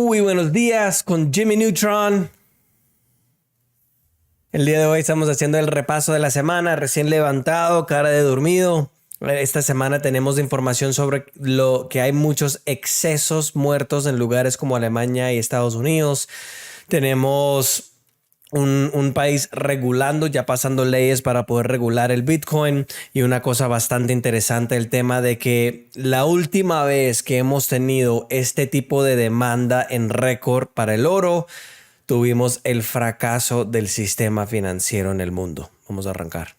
Muy buenos días con Jimmy Neutron. El día de hoy estamos haciendo el repaso de la semana, recién levantado, cara de dormido. Esta semana tenemos información sobre lo que hay muchos excesos muertos en lugares como Alemania y Estados Unidos. Tenemos un país regulando, ya pasando leyes para poder regular el Bitcoin, y una cosa bastante interesante, el tema de que la última vez que hemos tenido este tipo de demanda en récord para el oro, tuvimos el fracaso del sistema financiero en el mundo. Vamos a arrancar.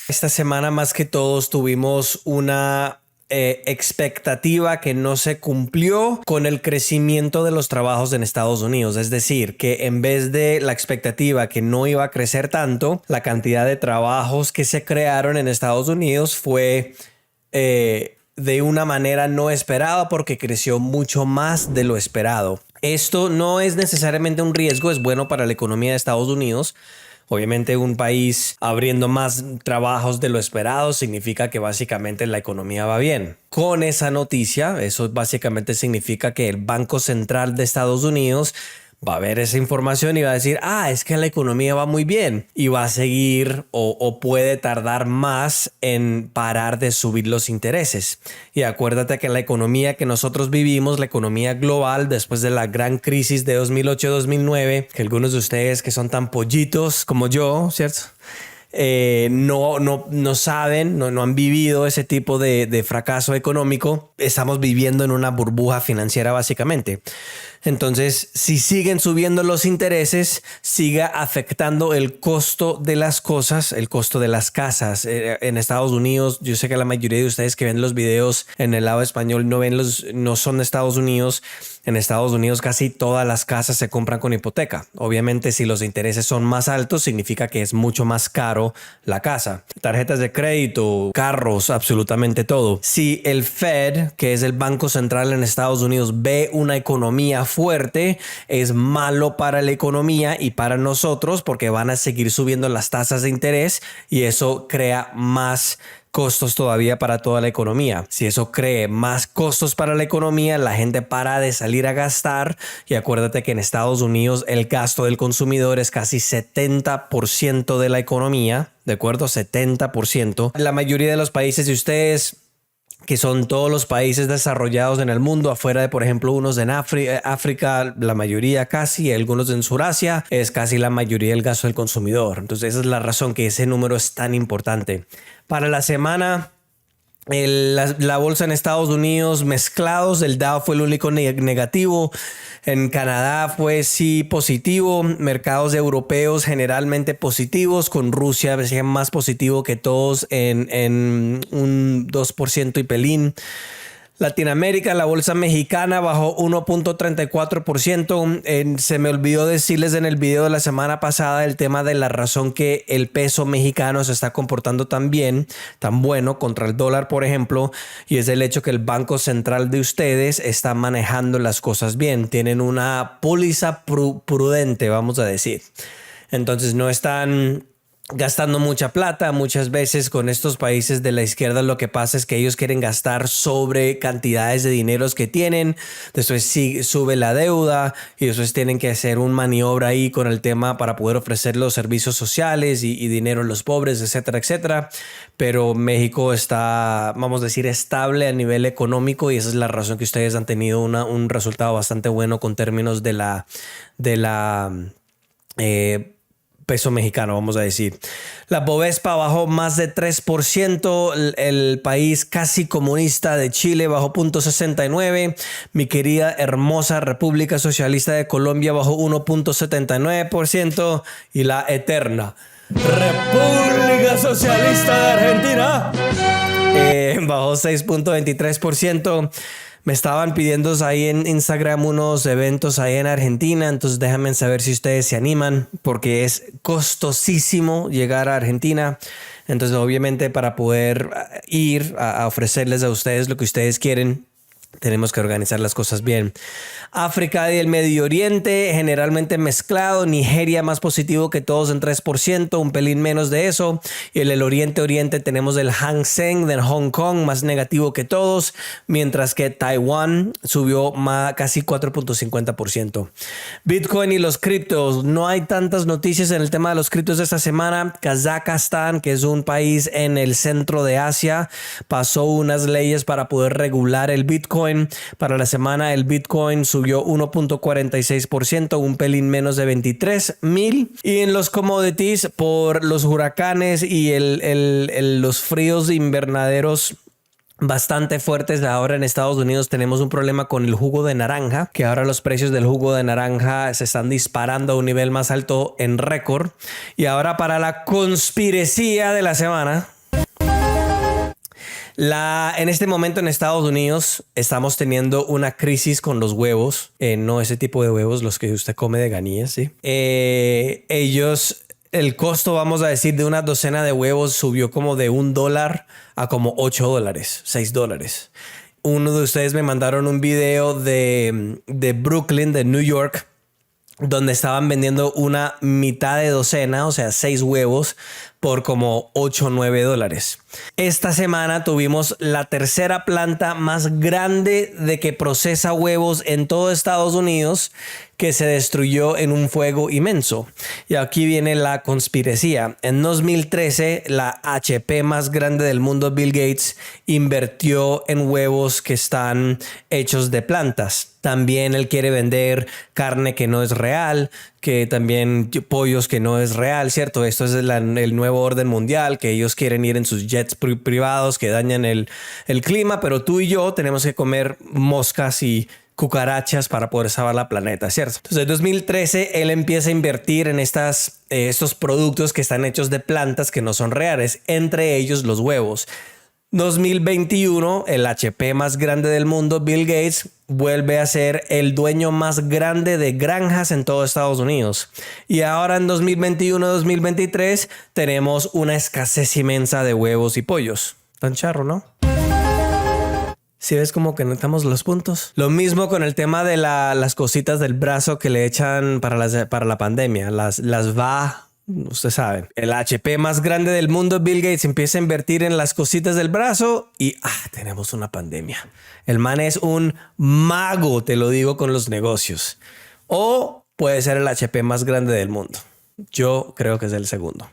Esta semana más que todos tuvimos una expectativa que no se cumplió con el crecimiento de los trabajos en Estados Unidos. Es decir, que en vez de la expectativa que no iba a crecer tanto, la cantidad de trabajos que se crearon en Estados Unidos fue de una manera no esperada, porque creció mucho más de lo esperado. Esto no es necesariamente un riesgo, es bueno para la economía de Estados Unidos. Obviamente, un país abriendo más trabajos de lo esperado significa que básicamente la economía va bien. Con esa noticia, eso básicamente significa que el Banco Central de Estados Unidos va a ver esa información y va a decir, es que la economía va muy bien, y va a seguir o puede tardar más en parar de subir los intereses. Y acuérdate que la economía que nosotros vivimos, la economía global, después de la gran crisis de 2008-2009, que algunos de ustedes que son tan pollitos como yo, ¿cierto? No saben, no han vivido ese tipo de fracaso económico. Estamos viviendo en una burbuja financiera básicamente. Entonces, si siguen subiendo los intereses, siga afectando el costo de las cosas, el costo de las casas. En Estados Unidos, yo sé que la mayoría de ustedes que ven los videos en el lado español no son de Estados Unidos. En Estados Unidos casi todas las casas se compran con hipoteca. Obviamente, si los intereses son más altos, significa que es mucho más caro la casa. Tarjetas de crédito, carros, absolutamente todo. Si el Fed, que es el Banco Central en Estados Unidos, ve una economía fuerte, es malo para la economía y para nosotros, porque van a seguir subiendo las tasas de interés, y eso crea más costos todavía para toda la economía. Si eso cree más costos para la economía, la gente para de salir a gastar. Y acuérdate que en Estados Unidos el gasto del consumidor es casi 70% de la economía, ¿de acuerdo? 70%. La mayoría de los países de ustedes, que son todos los países desarrollados en el mundo, afuera de, por ejemplo, unos en África, la mayoría casi, algunos en Surasia, es casi la mayoría del gasto del consumidor. Entonces esa es la razón que ese número es tan importante. Para la semana, la bolsa en Estados Unidos mezclados, el Dow fue el único negativo. En Canadá fue sí positivo, mercados europeos generalmente positivos, con Rusia más positivo que todos en un 2% y pelín. Latinoamérica, la bolsa mexicana bajó 1.34%. Se me olvidó decirles en el video de la semana pasada el tema de la razón que el peso mexicano se está comportando tan bien, tan bueno contra el dólar, por ejemplo, y es el hecho que el Banco Central de ustedes está manejando las cosas bien. Tienen una póliza prudente, vamos a decir. Entonces no están gastando mucha plata. Muchas veces con estos países de la izquierda lo que pasa es que ellos quieren gastar sobre cantidades de dineros que tienen, después sube la deuda y después tienen que hacer un maniobra ahí con el tema para poder ofrecer los servicios sociales y dinero a los pobres, etcétera, etcétera. Pero México está, vamos a decir, estable a nivel económico, y esa es la razón que ustedes han tenido un resultado bastante bueno con términos de la peso mexicano, vamos a decir. La Bovespa bajó más de 3%. El país casi comunista de Chile bajó 0.69%. Mi querida hermosa República Socialista de Colombia bajó 1.79%. Y la eterna República Socialista de Argentina bajó 6.23%. Me estaban pidiendo ahí en Instagram unos eventos ahí en Argentina, entonces déjenme saber si ustedes se animan, porque es costosísimo llegar a Argentina. Entonces, obviamente, para poder ir a ofrecerles a ustedes lo que ustedes quieren, Tenemos que organizar las cosas bien. África y el Medio Oriente, generalmente mezclado. Nigeria más positivo que todos en 3%, un pelín menos de eso. Y en el Oriente tenemos el Hang Seng de Hong Kong, más negativo que todos. Mientras que Taiwán subió casi 4.50%. Bitcoin y los criptos. No hay tantas noticias en el tema de los criptos de esta semana. Kazajstán, que es un país en el centro de Asia, pasó unas leyes para poder regular el Bitcoin. Para la semana el Bitcoin subió 1.46%, un pelín menos de 23,000. Y en los commodities, por los huracanes y los fríos invernaderos bastante fuertes ahora en Estados Unidos, tenemos un problema con el jugo de naranja, que ahora los precios del jugo de naranja se están disparando a un nivel más alto en récord. Y ahora para la conspiración de la semana. En este momento en Estados Unidos estamos teniendo una crisis con los huevos, no ese tipo de huevos, los que usted come de ganillas, ¿sí? El costo, vamos a decir, de una docena de huevos subió como de $1 a como $8, $6. Uno de ustedes me mandaron un video de Brooklyn, de New York, donde estaban vendiendo una mitad de docena, o sea, 6 huevos, por como $8 o $9. Esta semana tuvimos la tercera planta más grande de que procesa huevos en todo Estados Unidos, que se destruyó en un fuego inmenso. Y aquí viene la conspiración. En 2013, la HP más grande del mundo, Bill Gates, invirtió en huevos que están hechos de plantas. También él quiere vender carne que no es real, que también pollos que no es real, ¿cierto? Esto es el nuevo orden mundial, que ellos quieren ir en sus jets privados que dañan el clima, pero tú y yo tenemos que comer moscas y cucarachas para poder salvar la planeta, ¿cierto? Entonces en 2013 él empieza a invertir en estos productos que están hechos de plantas que no son reales, entre ellos los huevos. 2021, el HP más grande del mundo, Bill Gates, vuelve a ser el dueño más grande de granjas en todo Estados Unidos. Y ahora en 2021-2023 tenemos una escasez inmensa de huevos y pollos. Tan charro, ¿no? Si ves como que notamos los puntos. Lo mismo con el tema de las cositas del brazo que le echan para la pandemia. Las va... Usted sabe, el HP más grande del mundo, Bill Gates, empieza a invertir en las cositas del brazo y tenemos una pandemia. El man es un mago, te lo digo, con los negocios. O puede ser el HP más grande del mundo. Yo creo que es el segundo.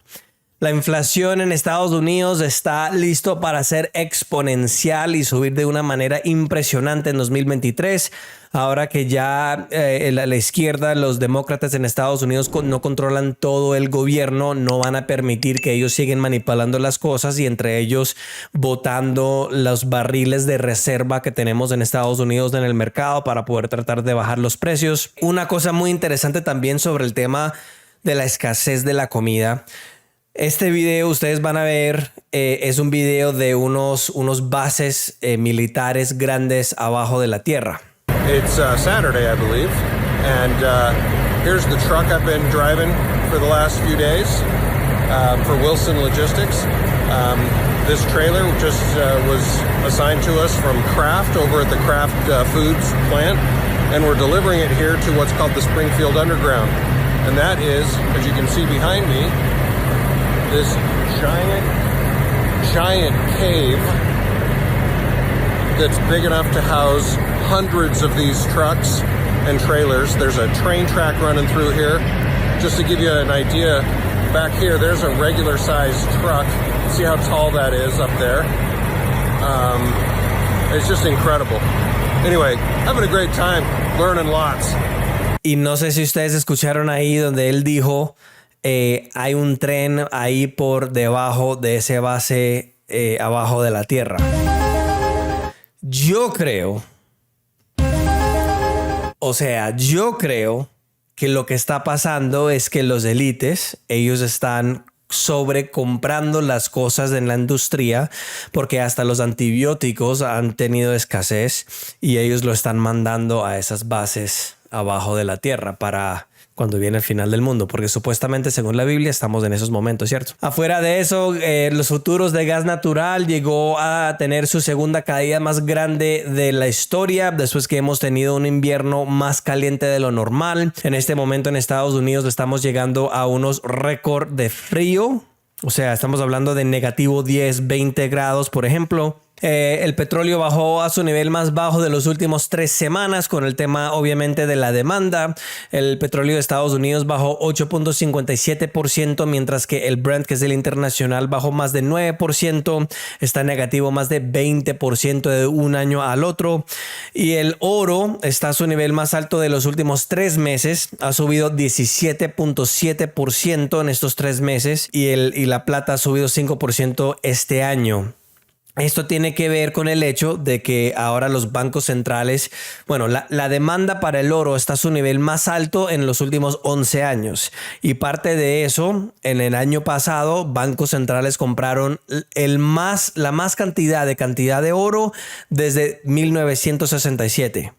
La inflación en Estados Unidos está listo para ser exponencial y subir de una manera impresionante en 2023. Ahora que ya la izquierda, los demócratas en Estados Unidos no controlan todo el gobierno, no van a permitir que ellos sigan manipulando las cosas y entre ellos botando los barriles de reserva que tenemos en Estados Unidos en el mercado para poder tratar de bajar los precios. Una cosa muy interesante también sobre el tema de la escasez de la comida. Este video ustedes van a ver, es un video de unos bases militares grandes abajo de la tierra. It's Saturday, I believe, and here's the truck I've been driving for the last few days for Wilson Logistics. This trailer just was assigned to us from Kraft over at the Kraft Foods plant, and we're delivering it here to what's called the Springfield Underground. And that is, as you can see behind me, this giant cave that's big enough to house hundreds of these trucks and trailers. There's a train track running through here. Just to give you an idea, back here, there's a regular sized truck. See how tall that is up there? It's just incredible. Anyway, having a great time, learning lots. Y no sé si ustedes escucharon ahí donde él dijo, hay un tren ahí por debajo de ese base abajo de la tierra. Yo creo que lo que está pasando es que los élites, ellos están sobrecomprando las cosas en la industria porque hasta los antibióticos han tenido escasez y ellos lo están mandando a esas bases abajo de la tierra para cuando viene el final del mundo, porque supuestamente según la Biblia estamos en esos momentos, ¿cierto? Afuera de eso, los futuros de gas natural llegó a tener su segunda caída más grande de la historia después que hemos tenido un invierno más caliente de lo normal. En este momento en Estados Unidos estamos llegando a unos récord de frío. O sea, estamos hablando de negativo 10, 20 grados, por ejemplo. El petróleo bajó a su nivel más bajo de los últimos 3 semanas con el tema obviamente de la demanda. El petróleo de Estados Unidos bajó 8.57%, mientras que el Brent, que es el internacional, bajó más de 9%. Está negativo más de 20% de un año al otro. Y el oro está a su nivel más alto de los últimos 3 meses. Ha subido 17.7% en estos 3 meses. Y la plata ha subido 5% este año. Esto tiene que ver con el hecho de que ahora los bancos centrales, bueno, la demanda para el oro está a su nivel más alto en los últimos 11 años. Y parte de eso, en el año pasado, bancos centrales compraron la más cantidad de oro desde 1967.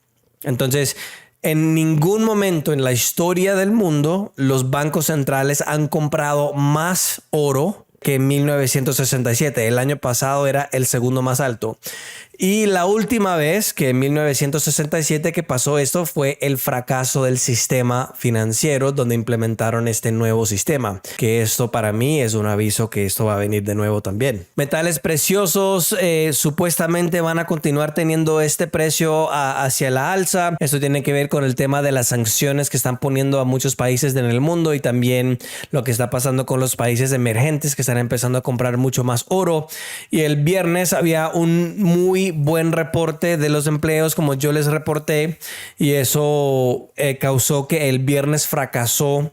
Entonces, en ningún momento en la historia del mundo, los bancos centrales han comprado más oro que en 1967. El año pasado era el segundo más alto. Y la última vez que en 1967 que pasó esto fue el fracaso del sistema financiero donde implementaron este nuevo sistema. Que esto para mí es un aviso que esto va a venir de nuevo también. Metales preciosos supuestamente van a continuar teniendo este precio hacia la alza. Esto tiene que ver con el tema de las sanciones que están poniendo a muchos países en el mundo y también lo que está pasando con los países emergentes que están empezando a comprar mucho más oro. Y el viernes había un muy buen reporte de los empleos, como yo les reporté, y eso causó que el viernes fracasó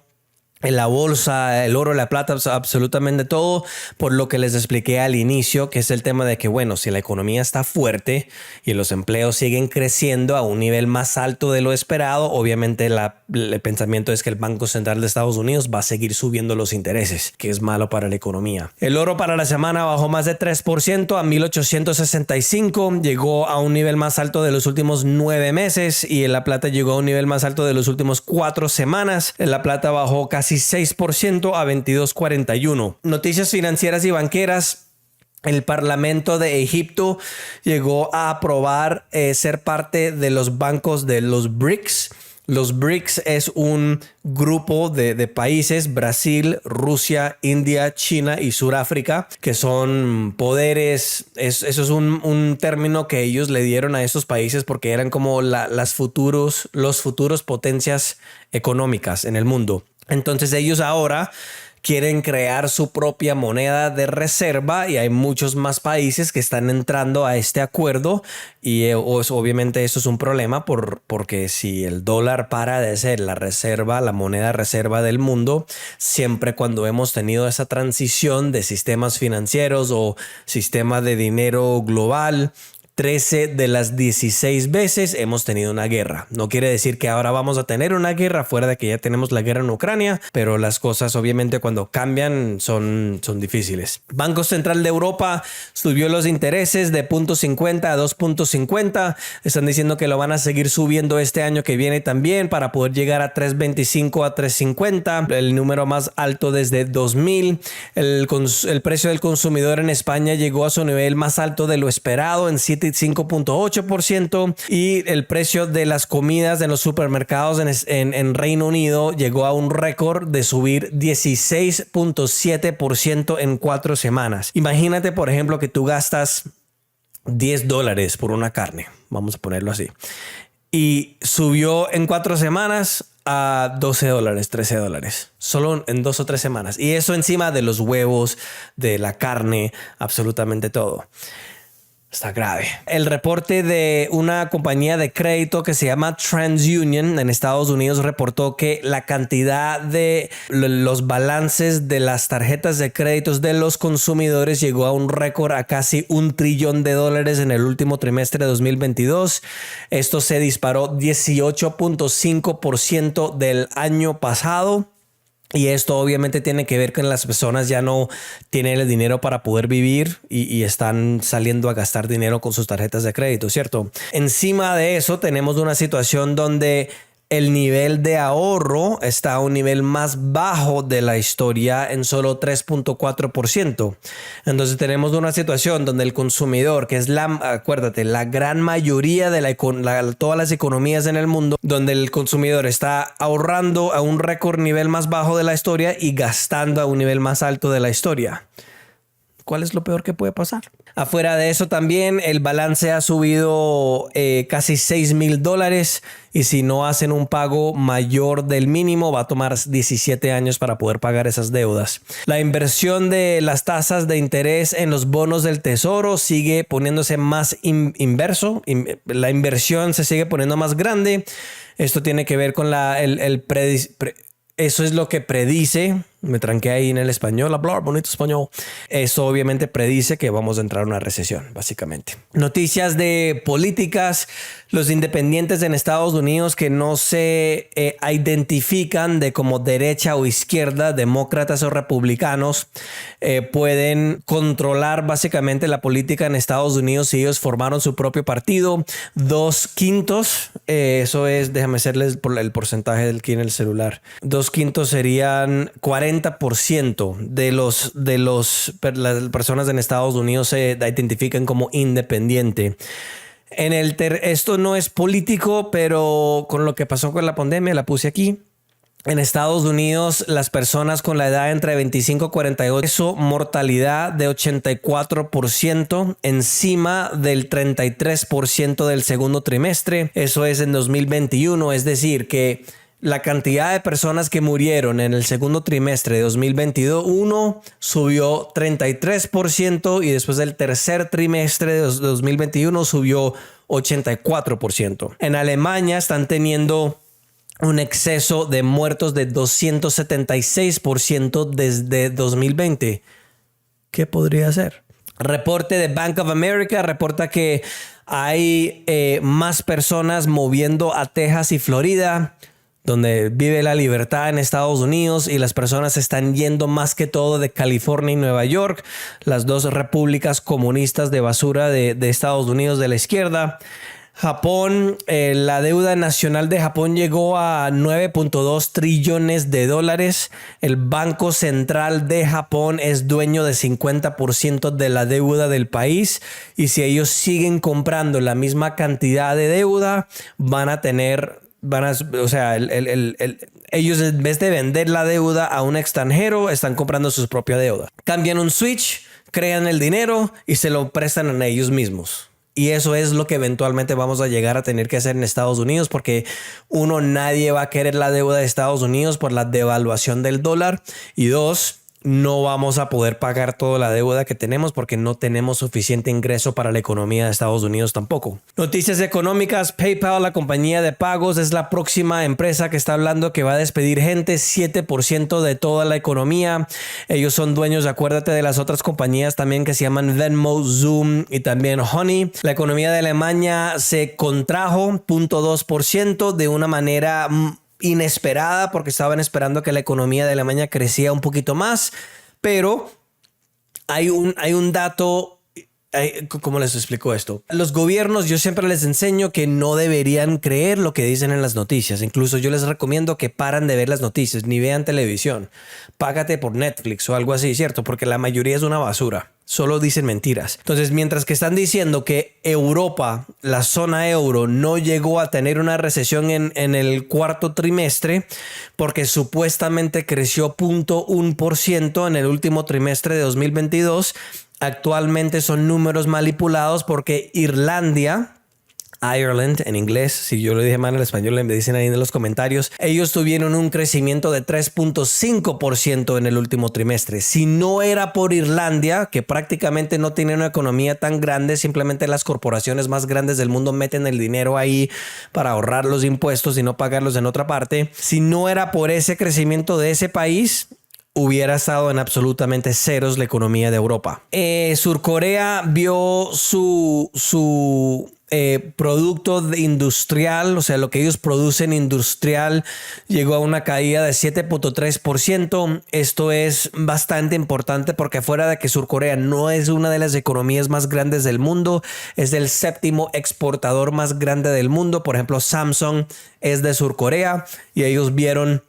en la bolsa, el oro, la plata, absolutamente todo, por lo que les expliqué al inicio, que es el tema de que, bueno, si la economía está fuerte y los empleos siguen creciendo a un nivel más alto de lo esperado, obviamente el pensamiento es que el Banco Central de Estados Unidos va a seguir subiendo los intereses, que es malo para la economía. El oro para la semana bajó más de 3% a 1865, llegó a un nivel más alto de los últimos 9 meses y la plata llegó a un nivel más alto de los últimos 4 semanas. La plata bajó casi 6% a 22.41. Noticias financieras y banqueras. El Parlamento de Egipto llegó a aprobar ser parte de los bancos de los BRICS. Los BRICS es un grupo de países, Brasil, Rusia, India, China y Sudáfrica, que son poderes. Eso es un término que ellos le dieron a estos países porque eran como los futuros potencias económicas en el mundo. Entonces ellos ahora quieren crear su propia moneda de reserva y hay muchos más países que están entrando a este acuerdo y obviamente eso es un problema porque si el dólar para de ser la reserva, la moneda reserva del mundo, siempre cuando hemos tenido esa transición de sistemas financieros o sistema de dinero global, 13 de las 16 veces hemos tenido una guerra. No quiere decir que ahora vamos a tener una guerra fuera de que ya tenemos la guerra en Ucrania, pero las cosas obviamente cuando cambian son difíciles. Banco Central de Europa subió los intereses de 0.50 a 2.50. Están diciendo que lo van a seguir subiendo este año que viene también para poder llegar a 3.25 a 3.50, el número más alto desde 2000. El precio del consumidor en España llegó a su nivel más alto de lo esperado en 5.8% y el precio de las comidas de los supermercados en Reino Unido llegó a un récord de subir 16.7% en 4 semanas. Imagínate, por ejemplo, que tú gastas $10 por una carne, vamos a ponerlo así, y subió en 4 semanas a $12, $13, solo en 2 o 3 semanas. Y eso encima de los huevos, de la carne, absolutamente todo. Está grave. El reporte de una compañía de crédito que se llama TransUnion en Estados Unidos reportó que la cantidad de los balances de las tarjetas de créditos de los consumidores llegó a un récord a casi $1 trillón en el último trimestre de 2022. Esto se disparó 18.5% del año pasado. Y esto obviamente tiene que ver con las personas ya no tienen el dinero para poder vivir y están saliendo a gastar dinero con sus tarjetas de crédito, ¿cierto? Encima de eso tenemos una situación donde El nivel de ahorro está a un nivel más bajo de la historia en solo 3.4%. Entonces tenemos una situación donde el consumidor, que es acuérdate, la gran mayoría de todas las economías en el mundo, donde el consumidor está ahorrando a un récord nivel más bajo de la historia y gastando a un nivel más alto de la historia. ¿Cuál es lo peor que puede pasar? Afuera de eso también el balance ha subido casi $6,000 y si no hacen un pago mayor del mínimo va a tomar 17 años para poder pagar esas deudas. La inversión de las tasas de interés en los bonos del tesoro sigue poniéndose más inverso. La inversión se sigue poniendo más grande. Esto tiene que ver con eso es lo que predice. Me tranqué ahí en el español, hablar bonito español. Eso obviamente predice que vamos a entrar en una recesión, básicamente. Noticias de políticas. Los independientes en Estados Unidos que no se identifican de como derecha o izquierda, demócratas o republicanos, pueden controlar básicamente la política en Estados Unidos si ellos formaron su propio partido. 2/5, eso es, déjame hacerles el porcentaje del aquí en el celular. 2/5 serían 40% de las personas en Estados Unidos se identifican como independiente. Esto no es político, pero con lo que pasó con la pandemia, la puse aquí. En Estados Unidos, las personas con la edad entre 25 y 48, mortalidad de 84%, encima del 33% del segundo trimestre. Eso es en 2021, es decir, que la cantidad de personas que murieron en el segundo trimestre de 2021 subió 33% y después del tercer trimestre de 2021 subió 84%. En Alemania están teniendo un exceso de muertos de 276% desde 2020. ¿Qué podría ser? Reporte de Bank of America reporta que hay más personas moviendo a Texas y Florida, donde vive la libertad en Estados Unidos, y las personas están yendo más que todo de California y Nueva York, las dos repúblicas comunistas de basura de Estados Unidos de la izquierda. Japón, la deuda nacional de Japón llegó a $9.2 trillones. El Banco Central de Japón es dueño de 50% de la deuda del país, y si ellos siguen comprando la misma cantidad de deuda, ellos en vez de vender la deuda a un extranjero, están comprando su propia deuda. Cambian un switch, crean el dinero y se lo prestan a ellos mismos. Y eso es lo que eventualmente vamos a llegar a tener que hacer en Estados Unidos, porque nadie va a querer la deuda de Estados Unidos por la devaluación del dólar, y dos, no vamos a poder pagar toda la deuda que tenemos porque no tenemos suficiente ingreso para la economía de Estados Unidos tampoco. Noticias económicas. PayPal, la compañía de pagos, es la próxima empresa que está hablando que va a despedir gente, 7% de toda la economía. Ellos son dueños, acuérdate, de las otras compañías también que se llaman Venmo, Zoom y también Honey. La economía de Alemania se contrajo 0.2% de una manera inesperada, porque estaban esperando que la economía de Alemania crecía un poquito más, pero hay un dato. ¿Cómo les explico esto? Los gobiernos, yo siempre les enseño que no deberían creer lo que dicen en las noticias. Incluso yo les recomiendo que paran de ver las noticias, ni vean televisión. Págate por Netflix o algo así, ¿cierto? Porque la mayoría es una basura. Solo dicen mentiras. Entonces, mientras que están diciendo que Europa, la zona euro, no llegó a tener una recesión en el cuarto trimestre, porque supuestamente creció 0.1% en el último trimestre de 2022, actualmente son números manipulados porque Ireland en inglés, si yo lo dije mal en español, me dicen ahí en los comentarios, ellos tuvieron un crecimiento de 3.5% en el último trimestre. Si no era por Irlanda, que prácticamente no tiene una economía tan grande, simplemente las corporaciones más grandes del mundo meten el dinero ahí para ahorrar los impuestos y no pagarlos en otra parte. Si no era por ese crecimiento de ese país, hubiera estado en absolutamente ceros la economía de Europa. Surcorea vio su producto industrial, o sea, lo que ellos producen industrial, llegó a una caída de 7.3%. Esto es bastante importante porque fuera de que Sur Corea no es una de las economías más grandes del mundo, es el séptimo exportador más grande del mundo. Por ejemplo, Samsung es de Sur Corea y ellos vieron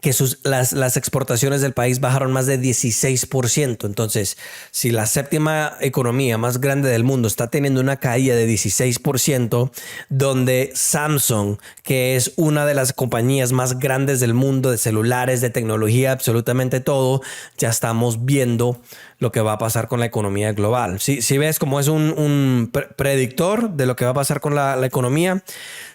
que las exportaciones del país bajaron más de 16%. Entonces, si la séptima economía más grande del mundo está teniendo una caída de 16%, donde Samsung, que es una de las compañías más grandes del mundo de celulares, de tecnología, absolutamente todo, ya estamos viendo lo que va a pasar con la economía global. Si ves cómo es un predictor de lo que va a pasar con la economía,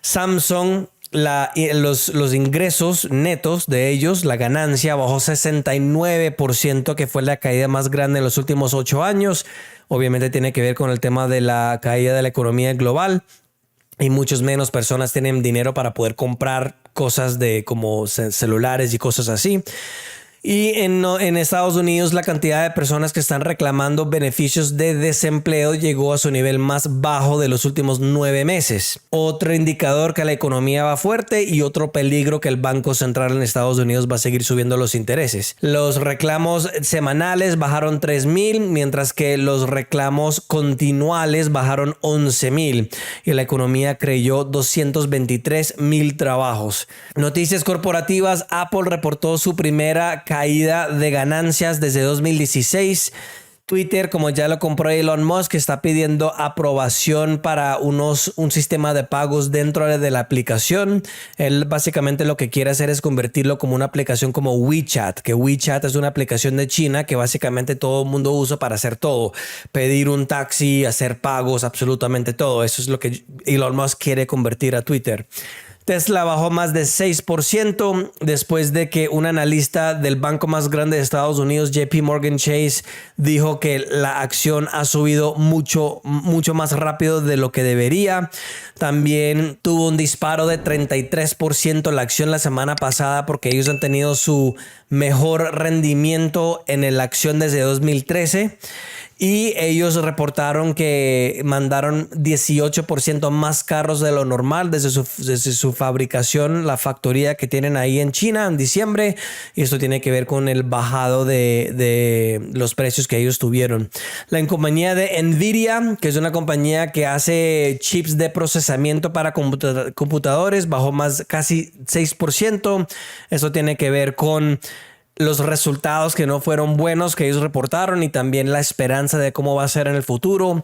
Samsung, los ingresos netos de ellos, la ganancia bajó 69%, que fue la caída más grande en los últimos 8 años. Obviamente tiene que ver con el tema de la caída de la economía global y muchas menos personas tienen dinero para poder comprar cosas como celulares y cosas así. Y en Estados Unidos la cantidad de personas que están reclamando beneficios de desempleo llegó a su nivel más bajo de los últimos 9 meses. Otro indicador que la economía va fuerte y otro peligro que el Banco Central en Estados Unidos va a seguir subiendo los intereses. Los reclamos semanales bajaron 3,000, mientras que los reclamos continuales bajaron 11,000 y la economía creyó 223,000 trabajos. Noticias corporativas: Apple reportó su primera caída de ganancias desde 2016. Twitter, como ya lo compró Elon Musk, está pidiendo aprobación para un sistema de pagos dentro de la aplicación. Él básicamente lo que quiere hacer es convertirlo como una aplicación como WeChat, que WeChat es una aplicación de China que básicamente todo el mundo usa para hacer todo. Pedir un taxi, hacer pagos, absolutamente todo. Eso es lo que Elon Musk quiere convertir a Twitter. Tesla bajó más de 6% después de que un analista del banco más grande de Estados Unidos, JP Morgan Chase, dijo que la acción ha subido mucho más rápido de lo que debería. También tuvo un disparo de 33% la acción la semana pasada porque ellos han tenido su mejor rendimiento en la acción desde 2013. Y ellos reportaron que mandaron 18% más carros de lo normal desde su fabricación, la factoría que tienen ahí en China en diciembre. Y esto tiene que ver con el bajado de los precios que ellos tuvieron. La compañía de Nvidia, que es una compañía que hace chips de procesamiento para computadores, bajó casi 6%. Eso tiene que ver con los resultados que no fueron buenos que ellos reportaron y también la esperanza de cómo va a ser en el futuro.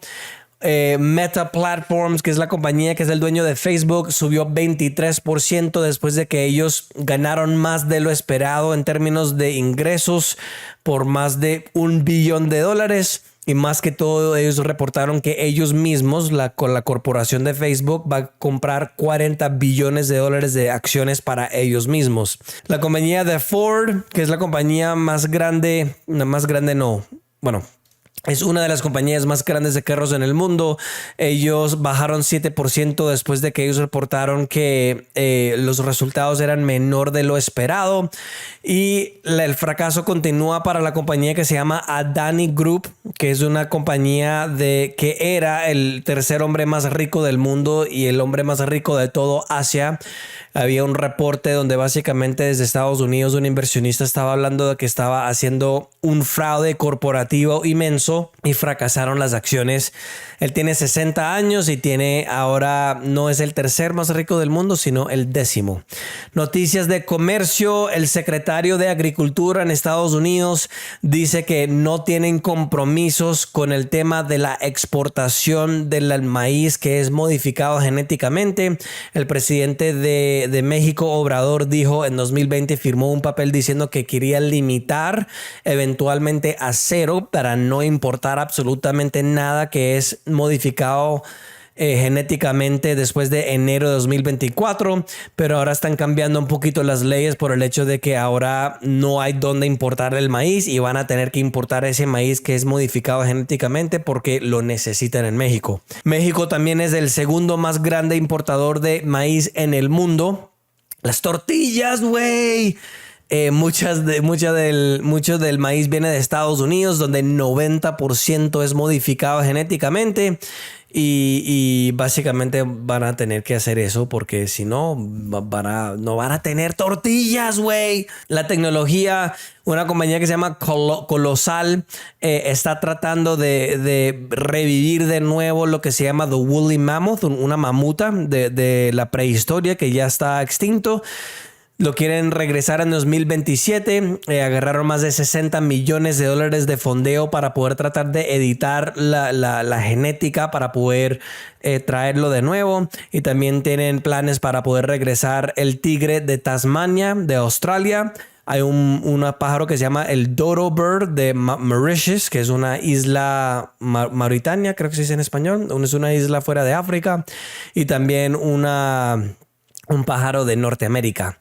Meta Platforms, que es la compañía que es el dueño de Facebook, subió 23% después de que ellos ganaron más de lo esperado en términos de ingresos por más de $1 billón. Y más que todo, ellos reportaron que ellos mismos, con la corporación de Facebook, va a comprar $40 billones de acciones para ellos mismos. La compañía de Ford, que es la compañía es una de las compañías más grandes de carros en el mundo. Ellos bajaron 7% después de que ellos reportaron que los resultados eran menor de lo esperado. Y el fracaso continúa para la compañía que se llama Adani Group, que es una compañía que era el tercer hombre más rico del mundo y el hombre más rico de todo Asia. Había un reporte donde básicamente desde Estados Unidos un inversionista estaba hablando de que estaba haciendo un fraude corporativo inmenso y fracasaron las acciones. Él tiene 60 años y ahora no es el tercer más rico del mundo, sino el 10º. Noticias de comercio: el secretario de Agricultura en Estados Unidos dice que no tienen compromisos con el tema de la exportación del maíz que es modificado genéticamente. El presidente de México, Obrador, dijo en 2020, firmó un papel diciendo que quería limitar eventualmente a 0 para no importar absolutamente nada que es modificado genéticamente después de enero de 2024, pero ahora están cambiando un poquito las leyes por el hecho de que ahora no hay dónde importar el maíz y van a tener que importar ese maíz que es modificado genéticamente porque lo necesitan en México. México también es el segundo más grande importador de maíz en el mundo. Las tortillas, güey. mucho del maíz viene de Estados Unidos, donde el 90% es modificado genéticamente. Y básicamente van a tener que hacer eso porque si no, no van a tener tortillas, güey. La tecnología, una compañía que se llama Colosal, está tratando de revivir de nuevo lo que se llama The Woolly Mammoth, una mamuta de la prehistoria que ya está extinto. Lo quieren regresar en 2027. Agarraron más de $60 millones de fondeo para poder tratar de editar la genética para poder traerlo de nuevo. Y también tienen planes para poder regresar el tigre de Tasmania, de Australia. Hay un pájaro que se llama el Dodo Bird de Mauritius, que es una isla Mauritania, creo que se dice en español. Es una isla fuera de África. Y también un pájaro de Norteamérica.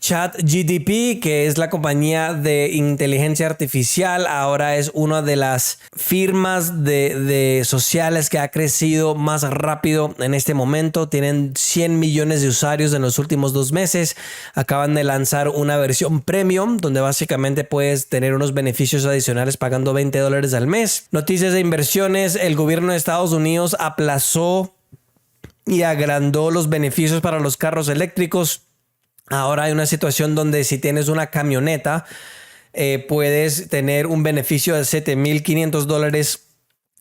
ChatGPT, que es la compañía de inteligencia artificial, ahora es una de las firmas de sociales que ha crecido más rápido en este momento. Tienen 100 millones de usuarios en los últimos 2 meses. Acaban de lanzar una versión premium donde básicamente puedes tener unos beneficios adicionales pagando $20 al mes. Noticias de inversiones. El gobierno de Estados Unidos aplazó y agrandó los beneficios para los carros eléctricos. Ahora hay una situación donde si tienes una camioneta, puedes tener un beneficio de $7,500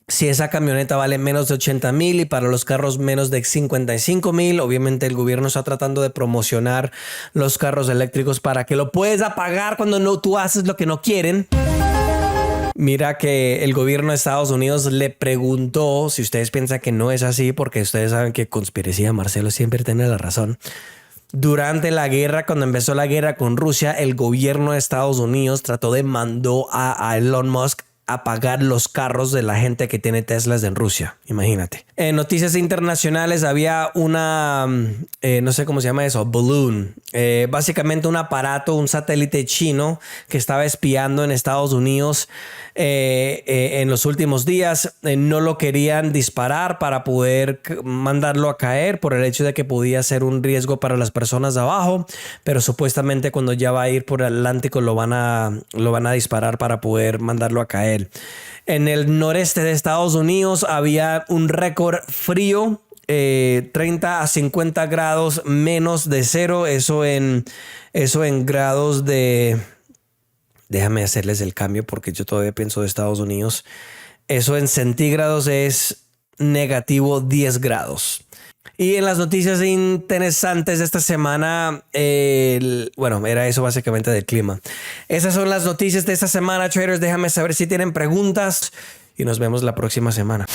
si esa camioneta vale menos de $80,000 y para los carros menos de $55,000. Obviamente el gobierno está tratando de promocionar los carros eléctricos para que lo puedas apagar cuando tú haces lo que no quieren. Mira que el gobierno de Estados Unidos le preguntó, si ustedes piensan que no es así, porque ustedes saben que conspiración, Marcelo siempre tiene la razón. Durante la guerra, cuando empezó la guerra con Rusia, el gobierno de Estados Unidos mandó a Elon Musk a pagar los carros de la gente que tiene Teslas en Rusia. Imagínate. En noticias internacionales había una, no sé cómo se llama eso, balloon. Básicamente un aparato, un satélite chino que estaba espiando en Estados Unidos en los últimos días. No lo querían disparar para poder mandarlo a caer por el hecho de que podía ser un riesgo para las personas de abajo, pero supuestamente cuando ya va a ir por el Atlántico lo van a disparar para poder mandarlo a caer. En el noreste de Estados Unidos había un récord frío, 30 a 50 grados menos de cero. Eso en grados de... Déjame hacerles el cambio porque yo todavía pienso de Estados Unidos. Eso en centígrados es negativo 10 grados. Y en las noticias interesantes de esta semana, era eso básicamente del clima. Esas son las noticias de esta semana, traders. Déjame saber si tienen preguntas y nos vemos la próxima semana.